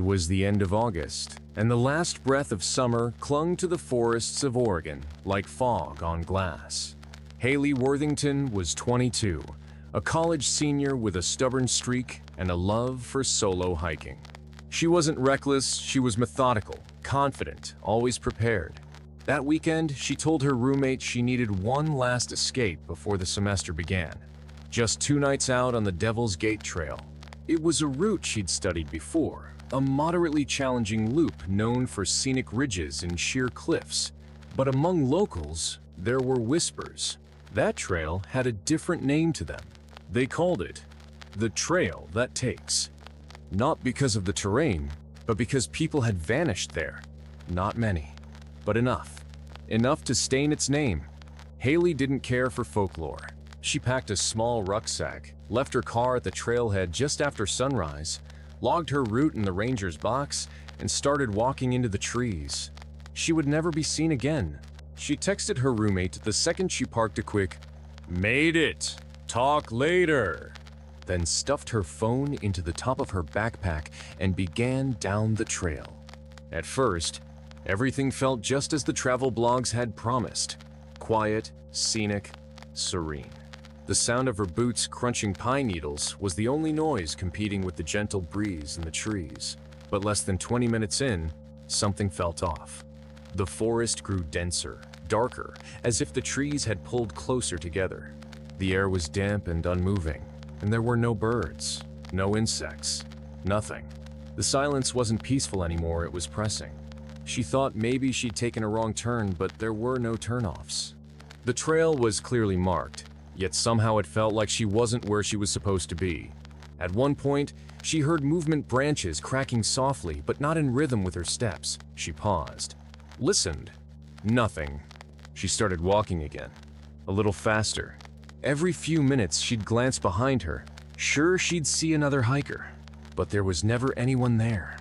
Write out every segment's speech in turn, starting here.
was the end of August, and the last breath of summer clung to the forests of Oregon like fog on glass. Haley Worthington was 22, a college senior with a stubborn streak and a love for solo hiking. She wasn't reckless, she was methodical, confident, always prepared. That weekend, she told her roommate she needed one last escape before the semester began. Just 2 nights out on the Devil's Gate Trail. It was a route she'd studied before, a moderately challenging loop known for scenic ridges and sheer cliffs. But among locals, there were whispers. That trail had a different name to them. They called it the Trail That Takes. Not because of the terrain, but because people had vanished there. Not many, but enough. Enough to stain its name. Haley didn't care for folklore. She packed a small rucksack, left her car at the trailhead just after sunrise, logged her route in the ranger's box, and started walking into the trees. She would never be seen again. She texted her roommate the second she parked a quick, "Made it! Talk later!" Then stuffed her phone into the top of her backpack and began down the trail. At first, everything felt just as the travel blogs had promised. Quiet, scenic, serene. The sound of her boots crunching pine needles was the only noise competing with the gentle breeze in the trees. But less than 20 minutes in, something felt off. The forest grew denser, darker, as if the trees had pulled closer together. The air was damp and unmoving, and there were no birds, no insects, nothing. The silence wasn't peaceful anymore, it was pressing. She thought maybe she'd taken a wrong turn, but there were no turnoffs. The trail was clearly marked, yet somehow it felt like she wasn't where she was supposed to be. At one point, she heard movement branches cracking softly, but not in rhythm with her steps. She paused, listened. Nothing. She started walking again, a little faster. Every few minutes, she'd glance behind her, sure she'd see another hiker, but there was never anyone there.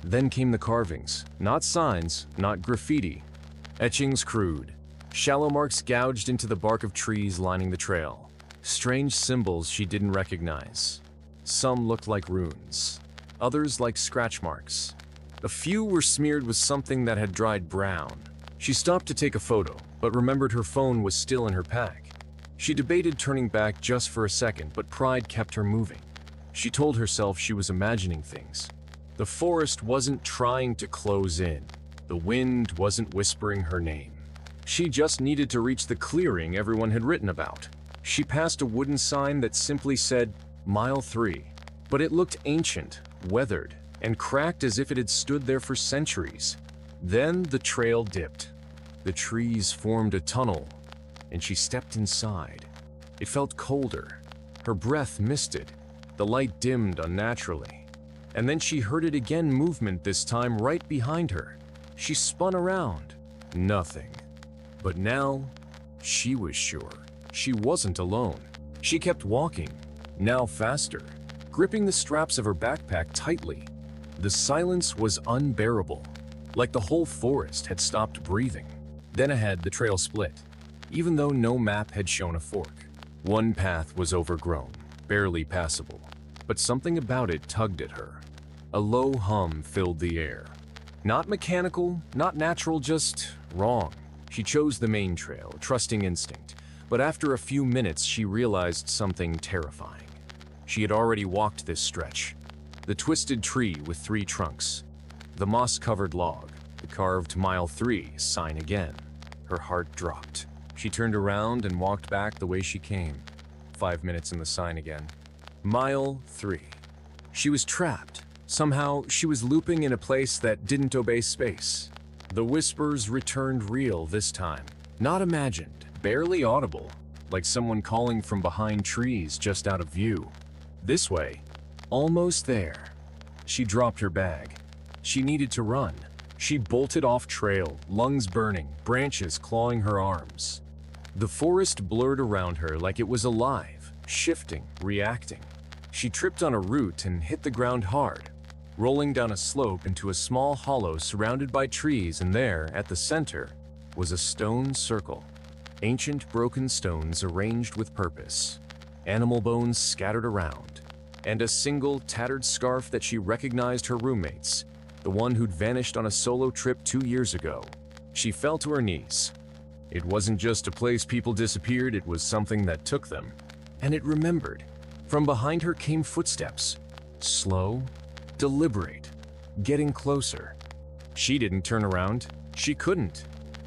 Then came the carvings, not signs, not graffiti. Etchings crude, shallow marks gouged into the bark of trees lining the trail. Strange symbols she didn't recognize. Some looked like runes, others like scratch marks. A few were smeared with something that had dried brown. She stopped to take a photo, but remembered her phone was still in her pack. She debated turning back just for a second, but pride kept her moving. She told herself she was imagining things. The forest wasn't trying to close in. The wind wasn't whispering her name. She just needed to reach the clearing everyone had written about. She passed a wooden sign that simply said, Mile 3, but it looked ancient, weathered, and cracked as if it had stood there for centuries. Then the trail dipped. The trees formed a tunnel, and she stepped inside. It felt colder. Her breath misted. The light dimmed unnaturally. And then she heard it again, movement this time right behind her. She spun around. Nothing. But now, she was sure. She wasn't alone. She kept walking, now faster, gripping the straps of her backpack tightly. The silence was unbearable, like the whole forest had stopped breathing. Then ahead, the trail split, even though no map had shown a fork. One path was overgrown, barely passable, but something about it tugged at her. A low hum filled the air. Not mechanical, not natural, just wrong. She chose the main trail, trusting instinct, but after a few minutes she realized something terrifying. She had already walked this stretch. The twisted tree with 3 trunks, the moss-covered log, the carved Mile 3 sign again. Her heart dropped. She turned around and walked back the way she came. 5 minutes in the sign again. Mile 3. She was trapped. Somehow, she was looping in a place that didn't obey space. The whispers returned real this time. Not imagined, barely audible, like someone calling from behind trees just out of view. This way. Almost there. She dropped her bag. She needed to run. She bolted off trail, lungs burning, branches clawing her arms. The forest blurred around her like it was alive, shifting, reacting. She tripped on a root and hit the ground hard, rolling down a slope into a small hollow surrounded by trees, and there, at the center, was a stone circle. Ancient broken stones arranged with purpose. Animal bones scattered around. and a single tattered scarf that she recognized her roommate's, the one who'd vanished on a solo trip 2 years ago. She fell to her knees. It wasn't just a place people disappeared, it was something that took them. And it remembered. From behind her came footsteps. Slow, deliberate, getting closer. She didn't turn around. She couldn't.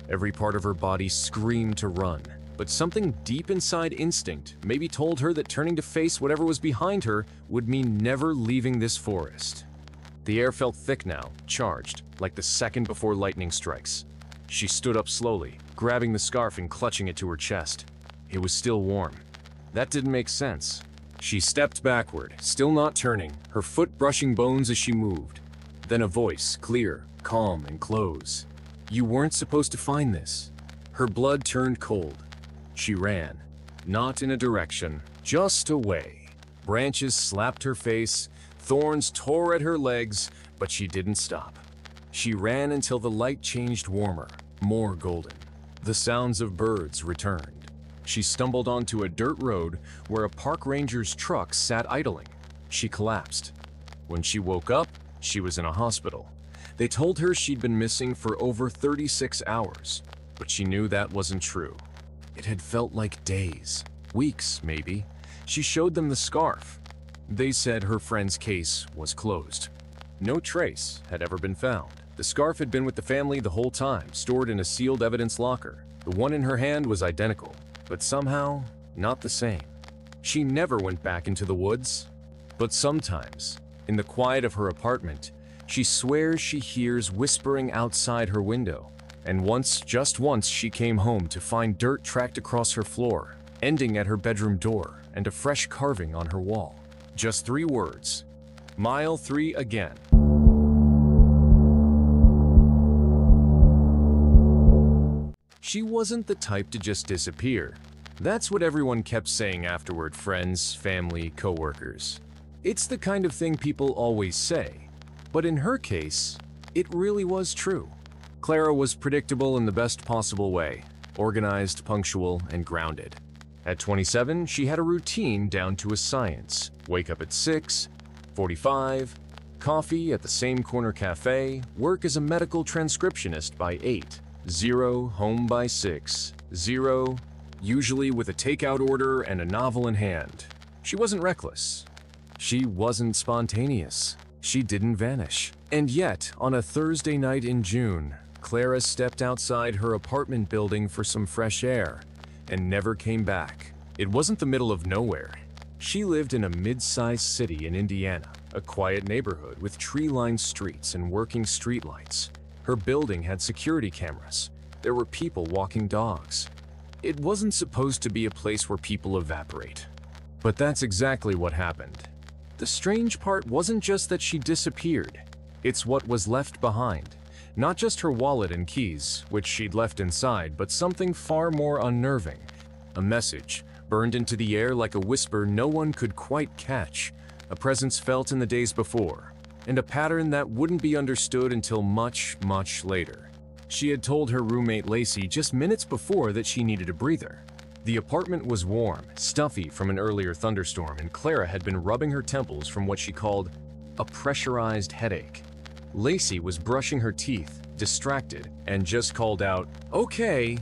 Every part of her body screamed to run, but something deep inside instinct maybe told her that turning to face whatever was behind her would mean never leaving this forest. The air felt thick now, charged, like the second before lightning strikes. She stood up slowly, grabbing the scarf and clutching it to her chest. It was still warm. That didn't make sense. She stepped backward, still not turning, her foot brushing bones as she moved. Then a voice, clear, calm, and close. "You weren't supposed to find this." Her blood turned cold. She ran. Not in a direction, just away. Branches slapped her face, thorns tore at her legs, but she didn't stop. She ran until the light changed warmer, more golden. The sounds of birds returned. She stumbled onto a dirt road where a park ranger's truck sat idling. She collapsed. When she woke up, she was in a hospital. They told her she'd been missing for over 36 hours, but she knew that wasn't true. It had felt like days, weeks maybe. She showed them the scarf. They said her friend's case was closed. No trace had ever been found. The scarf had been with the family the whole time, stored in a sealed evidence locker. The one in her hand was identical, but somehow not the same. She never went back into the woods, but sometimes, in the quiet of her apartment, she swears she hears whispering outside her window. And once, just once, she came home to find dirt tracked across her floor, ending at her bedroom door, and a fresh carving on her wall. Just 3 words. Mile 3 again. She wasn't the type to just disappear. That's what everyone kept saying afterward, friends, family, coworkers. It's the kind of thing people always say. But in her case, it really was true. Clara was predictable in the best possible way, organized, punctual, and grounded. At 27, she had a routine down to a science. Wake up at 6:45, coffee at the same corner cafe, work as a medical transcriptionist by 8, 0, home by 6, 0, usually with a takeout order and a novel in hand. She wasn't reckless. She wasn't spontaneous. She didn't vanish. And yet, on a Thursday night in June, Clara stepped outside her apartment building for some fresh air and never came back. It wasn't the middle of nowhere. She lived in a mid-sized city in Indiana, a quiet neighborhood with tree-lined streets and working streetlights. Her building had security cameras. There were people walking dogs. It wasn't supposed to be a place where people evaporate. But that's exactly what happened. The strange part wasn't just that she disappeared. It's what was left behind. Not just her wallet and keys, which she'd left inside, but something far more unnerving. A message, burned into the air like a whisper no one could quite catch. A presence felt in the days before, and a pattern that wouldn't be understood until much, much later. She had told her roommate Lacey just minutes before that she needed a breather. The apartment was warm, stuffy from an earlier thunderstorm, and Clara had been rubbing her temples from what she called a pressurized headache. Lacey was brushing her teeth, distracted, and just called out, "Okay,"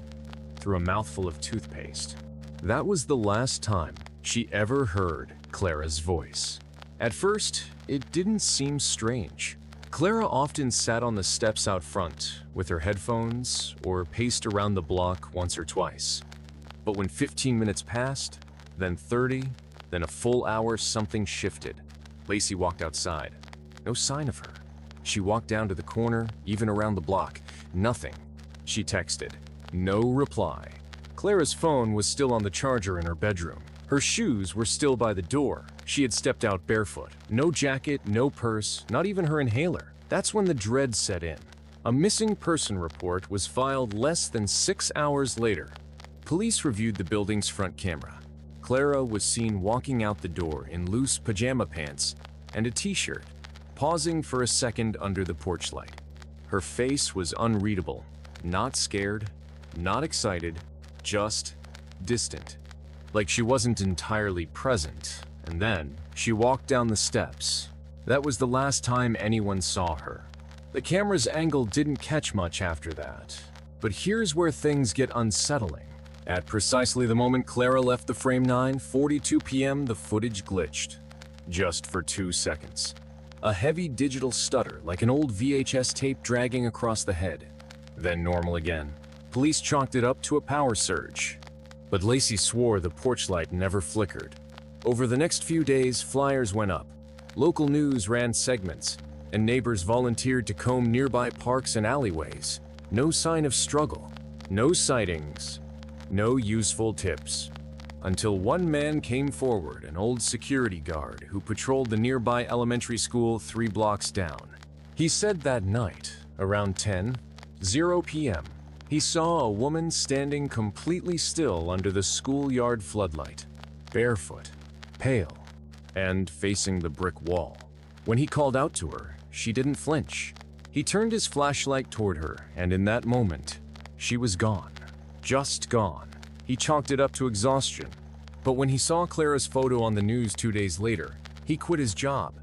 through a mouthful of toothpaste. That was the last time she ever heard Clara's voice. At first, it didn't seem strange. Clara often sat on the steps out front with her headphones or paced around the block once or twice. But when 15 minutes passed, then 30, then a full hour, something shifted. Lacey walked outside. No sign of her. She walked down to the corner, even around the block. Nothing. She texted. No reply. Clara's phone was still on the charger in her bedroom. Her shoes were still by the door. She had stepped out barefoot. No jacket, no purse, not even her inhaler. That's when the dread set in. A missing person report was filed less than 6 hours later. Police reviewed the building's front camera. Clara was seen walking out the door in loose pajama pants and a t-shirt, pausing for a second under the porch light. Her face was unreadable, not scared, not excited, just distant. Like she wasn't entirely present, And then she walked down the steps. That was the last time anyone saw her. The camera's angle didn't catch much after that. But here's where things get unsettling. At precisely the moment Clara left the frame 9:42 p.m., the footage glitched. Just for 2 seconds. A heavy digital stutter like an old VHS tape dragging across the head. Then normal again. Police chalked it up to a power surge. But Lacey swore the porch light never flickered. Over the next few days, flyers went up. Local news ran segments, and neighbors volunteered to comb nearby parks and alleyways. No sign of struggle, no sightings, no useful tips. Until one man came forward, an old security guard who patrolled the nearby elementary school 3 blocks down. He said that night, around 10:00 p.m., he saw a woman standing completely still under the schoolyard floodlight, barefoot, pale, and facing the brick wall. When he called out to her, she didn't flinch. He turned his flashlight toward her, and in that moment, she was gone. Just gone. He chalked it up to exhaustion. But when he saw Clara's photo on the news 2 days later, he quit his job.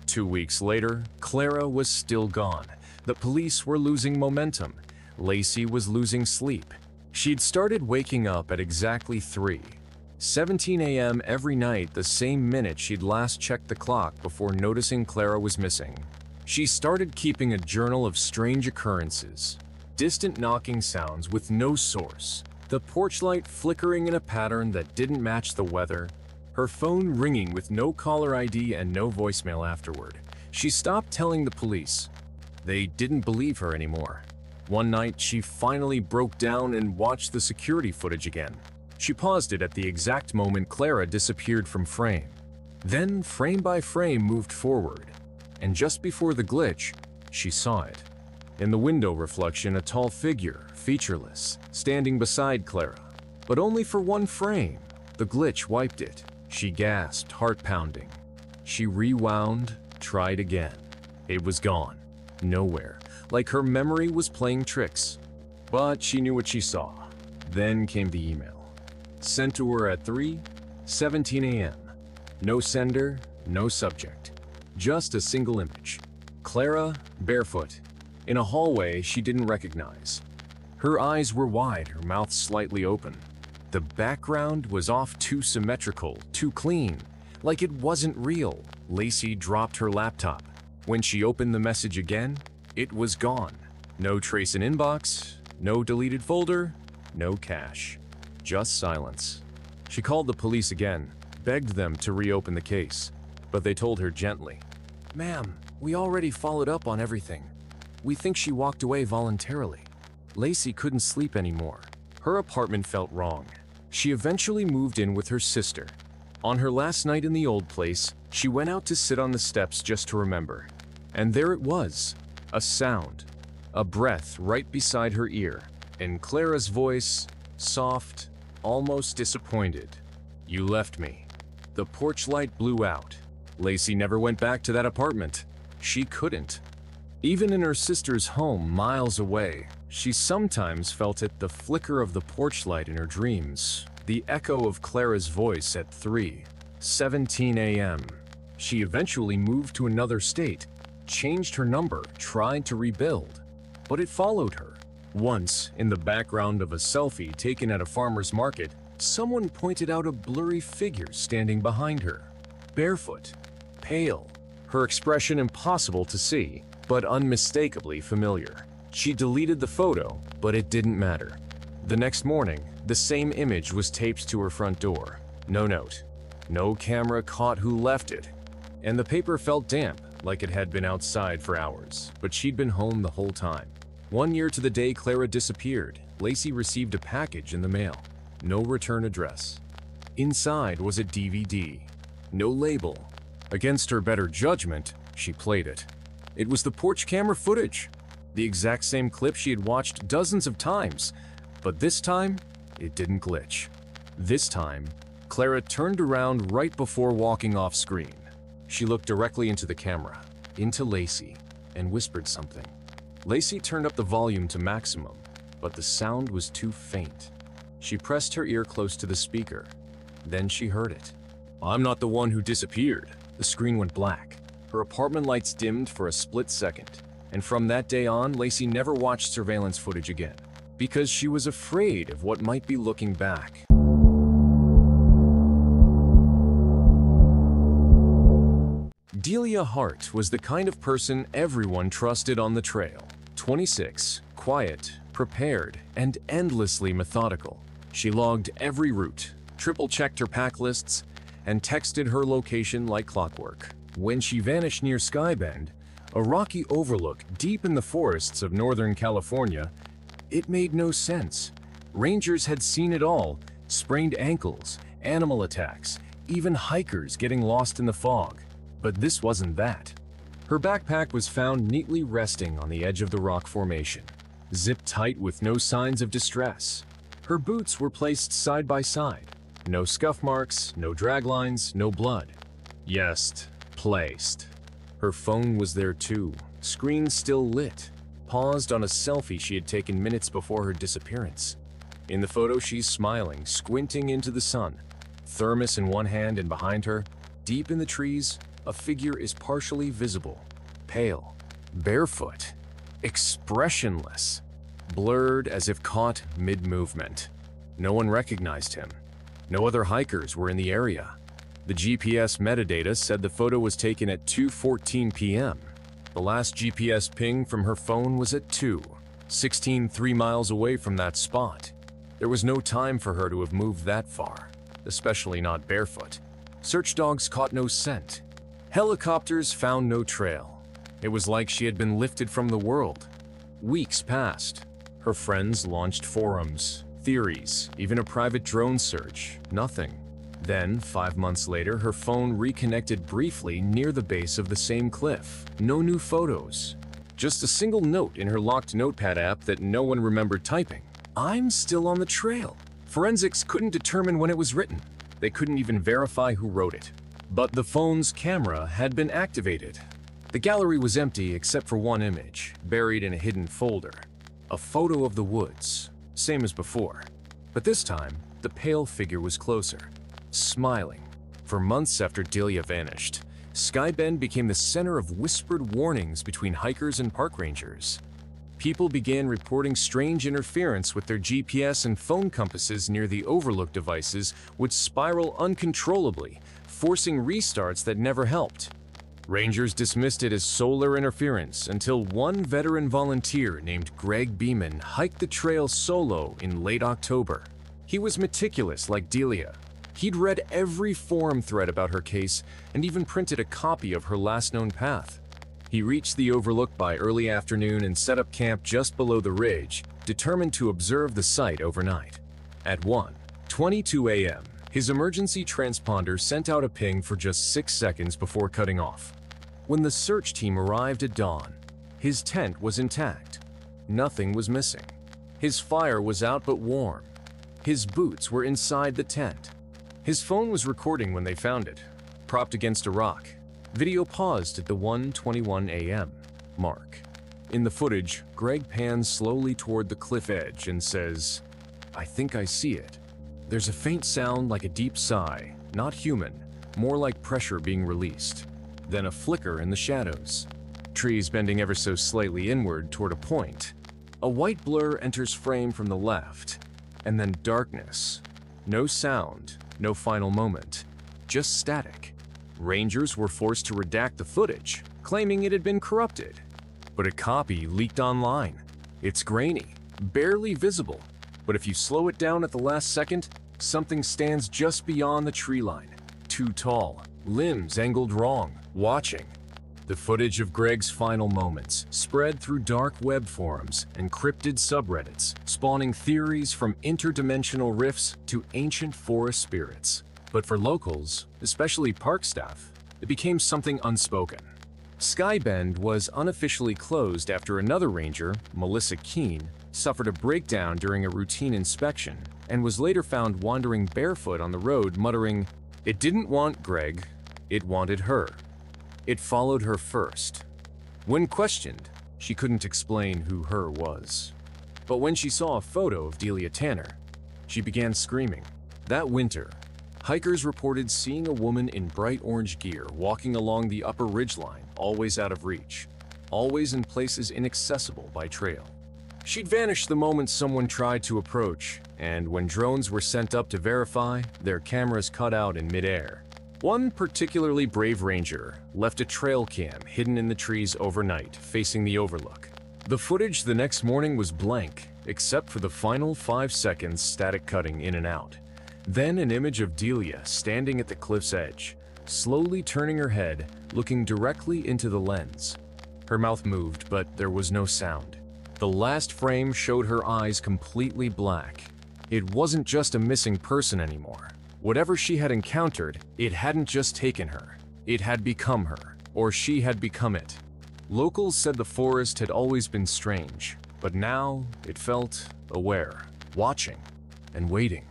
2 weeks later, Clara was still gone. The police were losing momentum. Lacey was losing sleep. She'd started waking up at exactly 3:17 a.m. every night, the same minute she'd last checked the clock before noticing Clara was missing. She started keeping a journal of strange occurrences. Distant knocking sounds with no source. The porch light flickering in a pattern that didn't match the weather. Her phone ringing with no caller ID and no voicemail afterward. She stopped telling the police. They didn't believe her anymore. One night, she finally broke down and watched the security footage again. She paused it at the exact moment Clara disappeared from frame. Then, frame by frame, moved forward. And just before the glitch, she saw it. In the window reflection, a tall figure, featureless, standing beside Clara. But only for one frame. The glitch wiped it. She gasped, heart pounding. She rewound, tried again. It was gone. Nowhere. Like her memory was playing tricks. But she knew what she saw. Then came the email. Sent to her at 3:17 a.m. No sender, no subject. Just a single image. Clara, barefoot, in a hallway she didn't recognize. Her eyes were wide, her mouth slightly open. The background was off, too symmetrical, too clean, like it wasn't real. Lacey dropped her laptop. When she opened the message again, it was gone. No trace in inbox, no deleted folder, no cache. Just silence. She called the police again, begged them to reopen the case, but they told her gently, "Ma'am, we already followed up on everything. We think she walked away voluntarily." Lacey couldn't sleep anymore. Her apartment felt wrong. She eventually moved in with her sister. On her last night in the old place, she went out to sit on the steps just to remember. And there it was, a sound, a breath right beside her ear, and Clara's voice, soft, almost disappointed. "You left me." The porch light blew out. Lacey never went back to that apartment. She couldn't. Even in her sister's home, miles away, she sometimes felt it, the flicker of the porch light in her dreams, the echo of Clara's voice at 3:17 a.m. She eventually moved to another state, changed her number, tried to rebuild, but it followed her. Once, in the background of a selfie taken at a farmer's market, someone pointed out a blurry figure standing behind her. Barefoot, pale, her expression impossible to see, but unmistakably familiar. She deleted the photo, but it didn't matter. The next morning, the same image was taped to her front door. No note. No camera caught who left it. And the paper felt damp, like it had been outside for hours, but she'd been home the whole time. 1 year to the day Clara disappeared, Lacey received a package in the mail. No return address. Inside was a DVD. No label. Against her better judgment, she played it. It was the porch camera footage. The exact same clip she had watched dozens of times. But this time, it didn't glitch. This time, Clara turned around right before walking off screen. She looked directly into the camera, into Lacey, and whispered something. Lacey turned up the volume to maximum, but the sound was too faint. She pressed her ear close to the speaker. Then she heard it. "I'm not the one who disappeared." The screen went black. Her apartment lights dimmed for a split second. And from that day on, Lacey never watched surveillance footage again, because she was afraid of what might be looking back. Delia Hart was the kind of person everyone trusted on the trail. 26, quiet, prepared, and endlessly methodical. She logged every route, triple-checked her pack lists, and texted her location like clockwork. When she vanished near Skybend, a rocky overlook deep in the forests of Northern California, it made no sense. Rangers had seen it all: sprained ankles, animal attacks, even hikers getting lost in the fog. But this wasn't that. Her backpack was found neatly resting on the edge of the rock formation, zipped tight with no signs of distress. Her boots were placed side by side. No scuff marks, no drag lines, no blood. Yes, placed. Her phone was there too, screen still lit, paused on a selfie she had taken minutes before her disappearance. In the photo, she's smiling, squinting into the sun. Thermos in one hand, and behind her, deep in the trees, a figure is partially visible, pale, barefoot, expressionless, blurred as if caught mid-movement. No one recognized him. No other hikers were in the area. The GPS metadata said the photo was taken at 2:14 p.m. The last GPS ping from her phone was at 2:16, 3 miles away from that spot. There was no time for her to have moved that far, especially not barefoot. Search dogs caught no scent. Helicopters found no trail. It was like she had been lifted from the world. Weeks passed. Her friends launched forums, theories, even a private drone search. Nothing. Then, 5 months later, her phone reconnected briefly near the base of the same cliff. No new photos. Just a single note in her locked notepad app that no one remembered typing. "I'm still on the trail." Forensics couldn't determine when it was written. They couldn't even verify who wrote it. But the phone's camera had been activated. The gallery was empty except for one image, buried in a hidden folder. A photo of the woods, same as before. But this time, the pale figure was closer, smiling. For months after Delia vanished, Skybend became the center of whispered warnings between hikers and park rangers. People began reporting strange interference with their GPS and phone compasses near the overlook devices would spiral uncontrollably, forcing restarts that never helped. Rangers dismissed it as solar interference until one veteran volunteer named Greg Beeman hiked the trail solo in late October. He was meticulous like Delia. He'd read every forum thread about her case and even printed a copy of her last known path. He reached the overlook by early afternoon and set up camp just below the ridge, determined to observe the site overnight. At 1:22 a.m., his emergency transponder sent out a ping for just 6 seconds before cutting off. When the search team arrived at dawn, his tent was intact. Nothing was missing. His fire was out but warm. His boots were inside the tent. His phone was recording when they found it, propped against a rock. Video paused at the 1:21 a.m. mark. In the footage, Greg pans slowly toward the cliff edge and says, "I think I see it." There's a faint sound like a deep sigh, not human, more like pressure being released. Then a flicker in the shadows. Trees bending ever so slightly inward toward a point. A white blur enters frame from the left, and then darkness. No sound, no final moment, just static. Rangers were forced to redact the footage, claiming it had been corrupted. But a copy leaked online. It's grainy, barely visible. But if you slow it down at the last second, something stands just beyond the tree line. Too tall, limbs angled wrong, watching. The footage of Greg's final moments spread through dark web forums and cryptid subreddits, spawning theories from interdimensional rifts to ancient forest spirits. But for locals, especially park staff, it became something unspoken. Skybend was unofficially closed after another ranger, Melissa Keene, suffered a breakdown during a routine inspection and was later found wandering barefoot on the road, muttering, "It didn't want Greg, it wanted her. It followed her first." When questioned, she couldn't explain who her was. But when she saw a photo of Delia Tanner, she began screaming. That winter, Hikers reported seeing a woman in bright orange gear walking along the upper ridgeline, always out of reach, always in places inaccessible by trail. She'd vanished the moment someone tried to approach, and when drones were sent up to verify, their cameras cut out in midair. One particularly brave ranger left a trail cam hidden in the trees overnight, facing the overlook. The footage the next morning was blank, except for the final 5 seconds static cutting in and out. Then an image of Delia standing at the cliff's edge, slowly turning her head, looking directly into the lens. Her mouth moved, but there was no sound. The last frame showed her eyes completely black. It wasn't just a missing person anymore. Whatever she had encountered, it hadn't just taken her. It had become her, or she had become it. Locals said the forest had always been strange, but now it felt aware, watching, and waiting.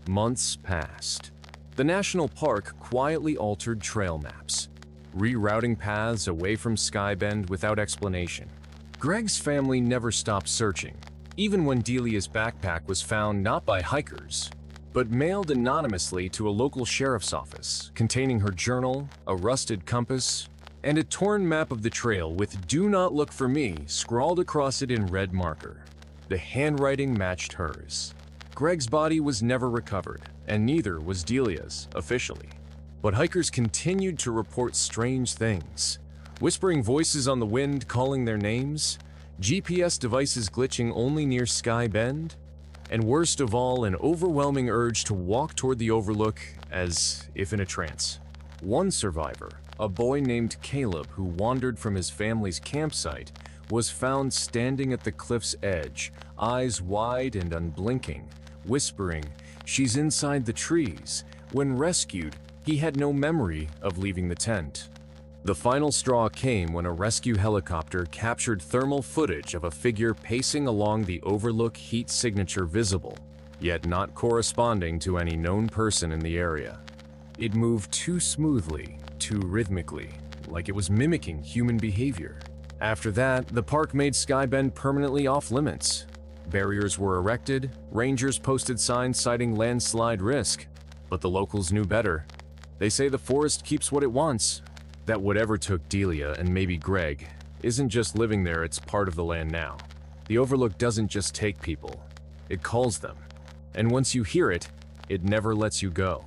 Months passed. The national park quietly altered trail maps, rerouting paths away from Skybend without explanation. Greg's family never stopped searching, even when Delia's backpack was found not by hikers, but mailed anonymously to a local sheriff's office, containing her journal, a rusted compass, and a torn map of the trail with "Do not look for me" scrawled across it in red marker. The handwriting matched hers. Greg's body was never recovered, and neither was Delia's, officially. But hikers continued to report strange things. Whispering voices on the wind calling their names, GPS devices glitching only near Skybend, and worst of all, an overwhelming urge to walk toward the overlook as if in a trance. One survivor, a boy named Caleb who wandered from his family's campsite, was found standing at the cliff's edge, eyes wide and unblinking, whispering, "She's inside the trees." When rescued, he had no memory of leaving the tent. The final straw came when a rescue helicopter captured thermal footage of a figure pacing along the overlook, heat signature visible, yet not corresponding to any known person in the area. It moved too smoothly, too rhythmically, like it was mimicking human behavior. After that, the park made Skybend permanently off-limits. Barriers were erected, rangers posted signs citing landslide risk, but the locals knew better. They say the forest keeps what it wants. That whatever took Delia and maybe Greg isn't just living there, it's part of the land now. The overlook doesn't just take people, it calls them. And once you hear it, it never lets you go.